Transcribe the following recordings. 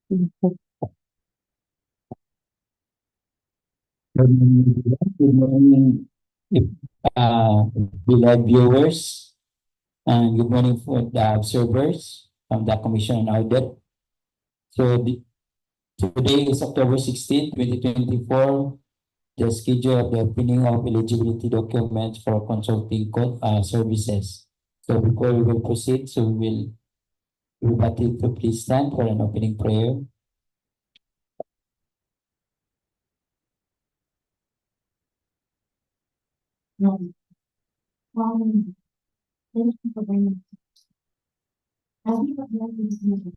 Good morning, uh, beloved viewers, and good morning for the observers from the Commission on Audit. So today is October 16, 2024. The schedule of the opening of eligibility documents for consulting services. So before we will proceed, so everybody to please stand for an opening prayer. Thank you for bringing us. As we prepare for this meeting,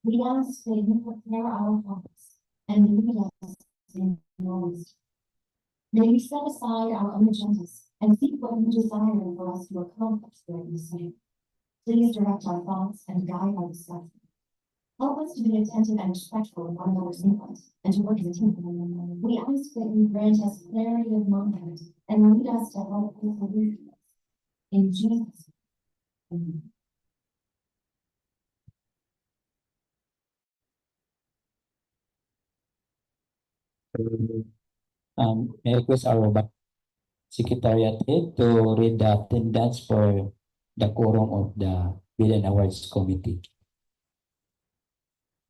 we ask that you prepare our hearts and lead us in your wisdom. May we set aside our own agendas and seek what you desire for us to accomplish during this meeting. Please direct our thoughts and guide our discussion. Help us to be attentive and respectful of one another's input and to work as a team. We ask that you grant us clarity of mind and lead us to help with solutions. In Jesus' name. May I request our Secretariat Head to read the attendance for the quorum of the Bill and Awards Committee.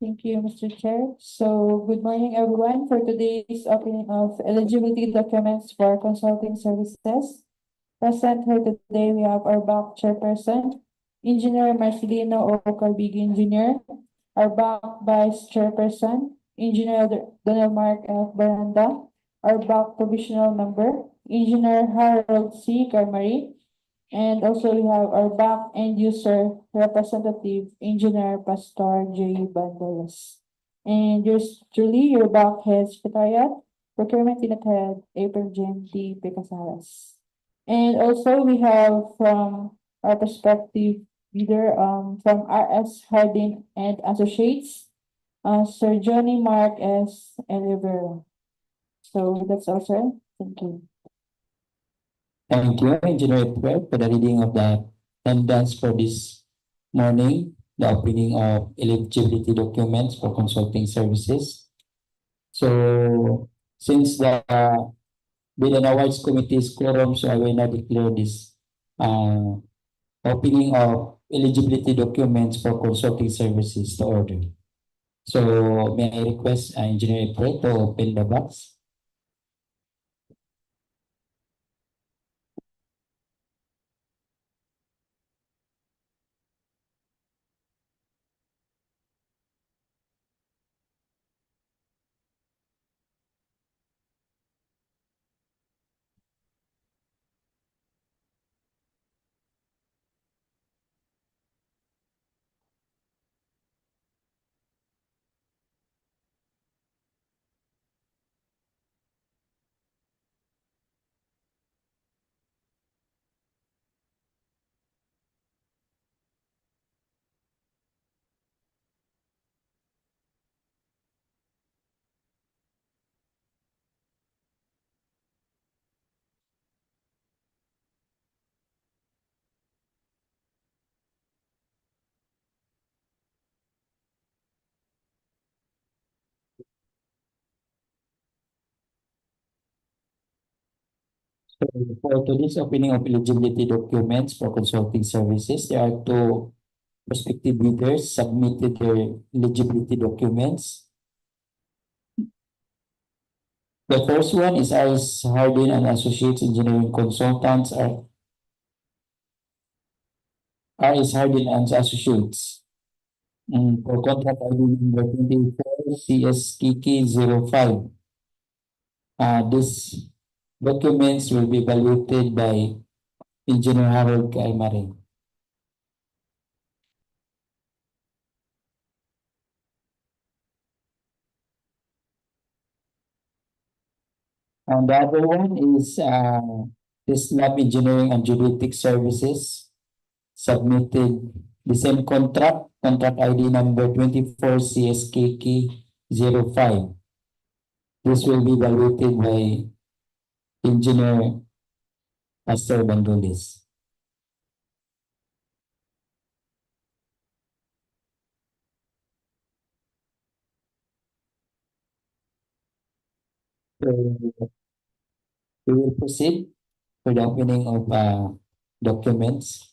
Thank you, Mr. Chair. So, good morning, everyone. For today's opening of eligibility documents for consulting services, present here today we have our BAC Chairperson, Engineer Marcelino O. Calbigin Jr., our BAC Vice Chairperson, Engineer Donald Mark F. Baranda, our BAC Provisional Member, Engineer Harold C. Carmari, and also we have our BAC End User Representative, Engineer Pastor J. Banderas. And yours truly, your BAC Head Secretariat, Procurement Unit Head, April Jen T. Picasaras. And also we have from our perspective leader from RS Hardin and Associates, Sir Johnny Mark S. Elivero. So that's all, sir. Thank you. Thank you, Engineer Fred, for the reading of the attendance for this morning, the opening of eligibility documents for consulting services. So, since the Bill and Awards Committee is quorum, so I will now declare this opening of eligibility documents for consulting services to order. So, may I request Engineer Fred to open the box? So for today's opening of eligibility documents for consulting services, there are two prospective bidders submitted their eligibility documents. The first one is RS Hardin and Associates Engineering Consultants R is Hardin and Associates. For contract ID number 24 CS Kiki 05. This documents will be evaluated by Engineer Harold Kaimarin. And the other one is this lab engineering and geodetic services submitted the same contract ID number 24 CSKK 05. This will be evaluated by Engineer Pastor Bandolis. So we will proceed for the opening of documents.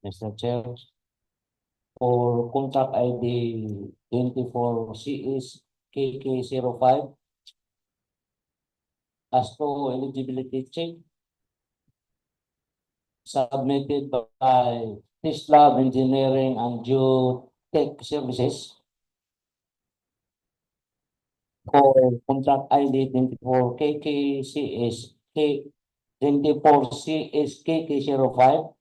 Mr. Chair, for contract ID 24 CS KK05 as to eligibility check submitted by Lab Engineering and Geotech Services for contract ID 24 KKCS K 24 CSKK05,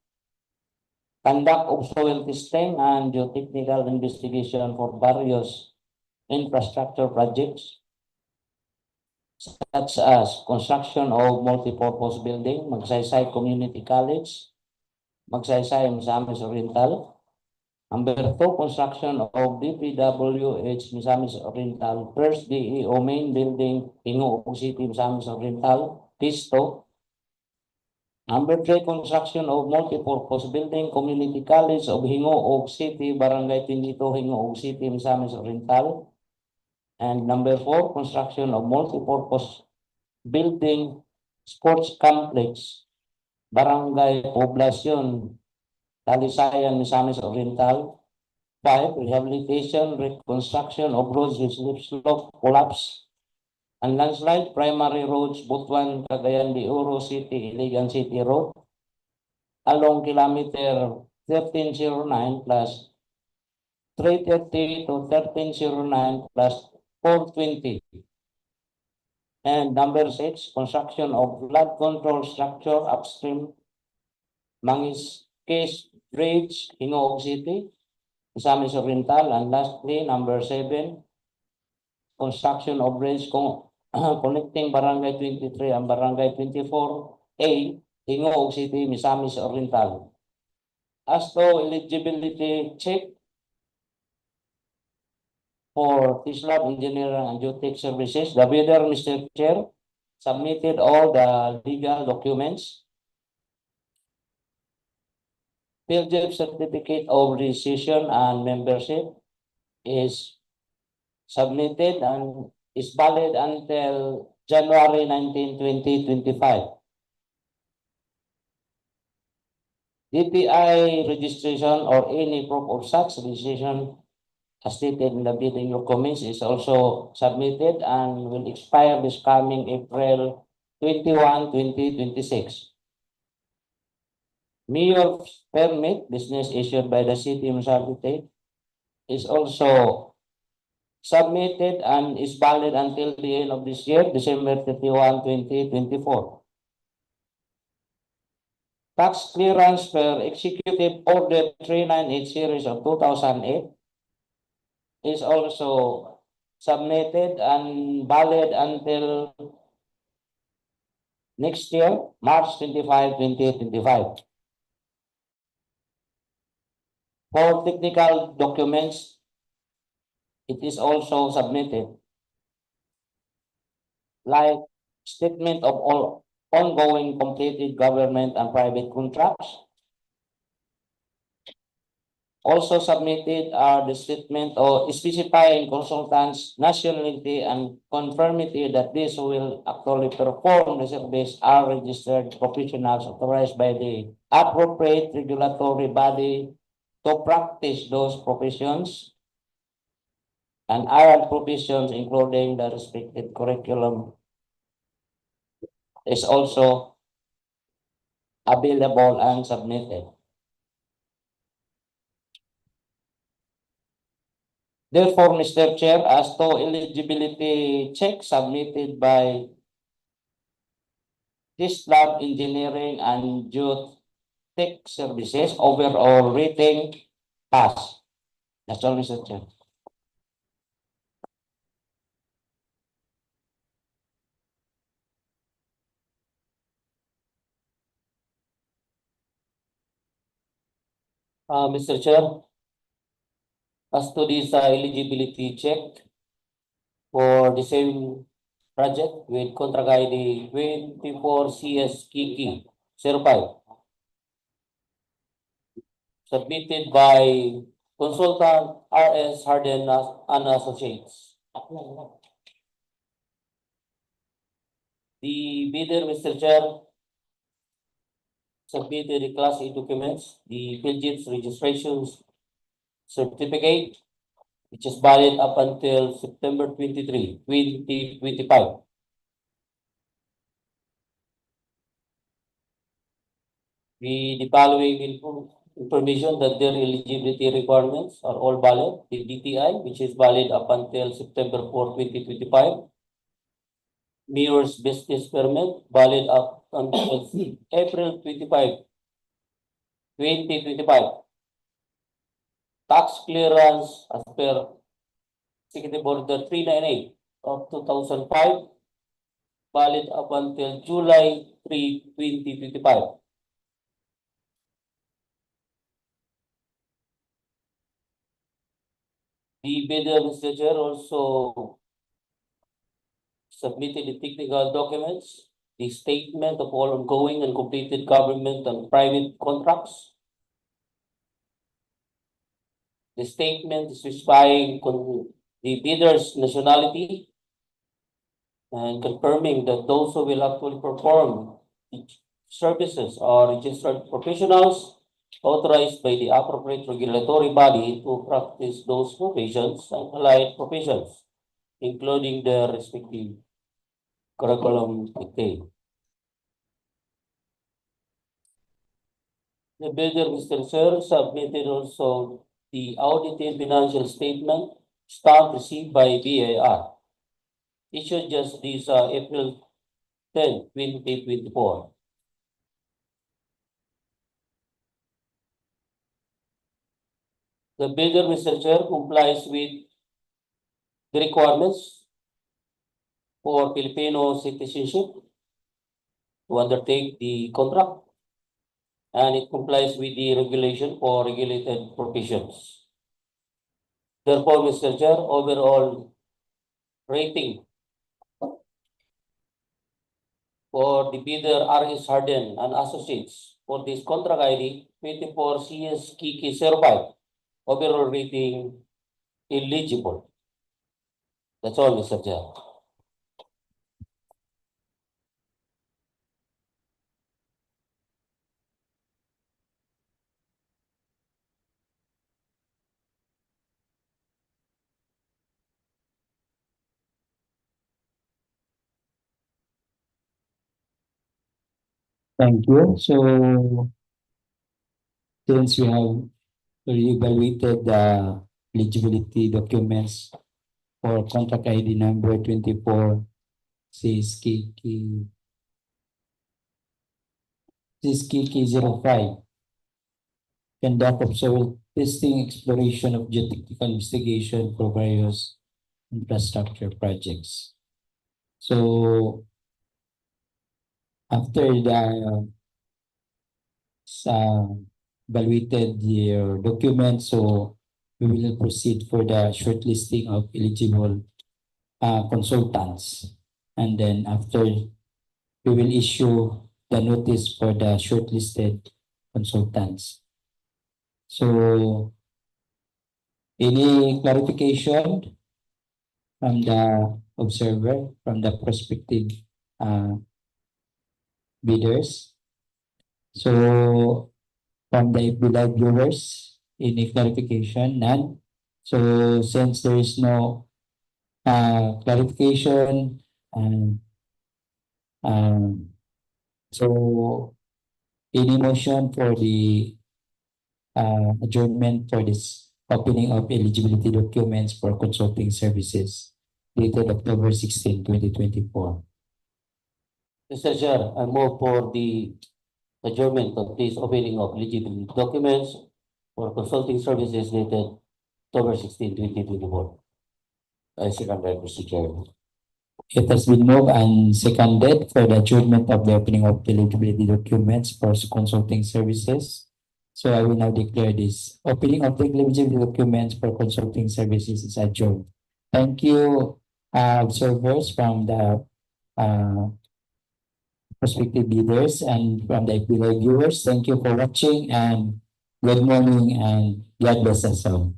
conduct of soil testing and geotechnical investigation for various infrastructure projects such as construction of multipurpose building, Magsaysay Community College, Magsaysay Misamis Oriental. Number 2, construction of DPWH Misamis Oriental, first DEO main building, Gingoog City, Misamis Oriental, Phase 2. Number 3, construction of multipurpose building, Community College of Gingoog City, Barangay 22, Gingoog City, Misamis Oriental. And number 4, construction of multipurpose building, sports complex, Barangay Poblacion, Talisayan, Misamis Oriental. 5, rehabilitation, reconstruction of roads with slip slope collapse and landslide, primary roads, Butuan, Cagayan, DEO City, Iligan City Road, along kilometer 1309 plus 330 to 1309 plus 420. And number 6, construction of flood control structure upstream, Mangiskis Bridge, Gingoog City, Misamis Oriental. And lastly, number 7, construction of bridge connecting Barangay 23 and Barangay 24A, Gingoog City, Misamis Oriental. As to eligibility check for Lab Engineering and Geotech Services, the bidder, Mr. Chair, submitted all the legal documents. PLJF certificate of rescission and membership is submitted and is valid until January 19, 2025. DPI registration or any proof of such registration as stated in the bidding documents is also submitted and will expire this coming April 21, 2026. Mayor's permit, business issued by the city municipality, is also submitted and is valid until the end of this year, December 31, 2024. Tax clearance per Executive Order 398 series of 2008 is also submitted and valid until next year, March 25, 2025. For technical documents, it is also submitted, like statement of all ongoing completed government and private contracts. Also submitted are the statement or specifying consultants' nationality and conformity that this will actually perform the service are registered professionals authorized by the appropriate regulatory body to practice those professions, and other professions including the respective curriculum is also available and submitted. Therefore, Mr. Chair, as to eligibility check submitted by Lab Engineering and Geotech Services, overall rating pass. That's all, Mr. Chair. Mr. Chair, as to this eligibility check for the same project with contract ID 24 CS Kiki 05, submitted by consultant RS Harden and Associates. The bidder, Mr. Chair, submitted the Class A documents, the Philgits registration certificate, which is valid up until September 23, 2025. The following information that their eligibility requirements are all valid. The DTI, which is valid up until September 4, 2025. Mayor's business permit, valid up until April 25, 2025. Tax clearance as per Executive Order 398 of 2005, valid up until July 3, 2025. The bidder, Mr. Chair, also submitted the technical documents, the statement of all ongoing and completed government and private contracts, the statement specifying the bidder's nationality and confirming that those who will actually perform the services are registered professionals authorized by the appropriate regulatory body to practice those professions and allied professions, including their respective curriculum vitae. The bidder, Mr. Sir, submitted also the audited financial statement stamp received by BIR, issued just this April 10, 2024. The bidder, Mr. Chair, complies with the requirements for Filipino citizenship to undertake the contract, and it complies with the regulation for regulated professions. Therefore, Mr. Chair, overall rating for the bidder R.S. Harden and Associates for this contract ID 24 CS Kiki 05, overall rating eligible. That's all, Mr. Chair. Thank you. So since we have reevaluated the eligibility documents for contract ID number 24 Kiki 05, conduct observable testing exploration of geotechnical investigation for various infrastructure projects. So after the evaluated your documents, so we will proceed for the shortlisting of eligible consultants, and then after we will issue the notice for the shortlisted consultants. So any clarification from the observer, from the prospective bidders? So from the live viewers, any clarification? None. So since there is no clarification, and so any motion for the adjournment for this opening of eligibility documents for consulting services dated October 16, 2024. Mr. Chair, I move for the adjournment of this opening of eligibility documents for consulting services dated October 16, 2024. I second that, Mr. Chair. It has been moved and seconded for the adjournment of the opening of the eligibility documents for consulting services. So I will now declare this opening of the eligibility documents for consulting services is adjourned. Thank you, observers from the prospective bidders and from the live viewers. Thank you for watching, and good morning and God bless us all.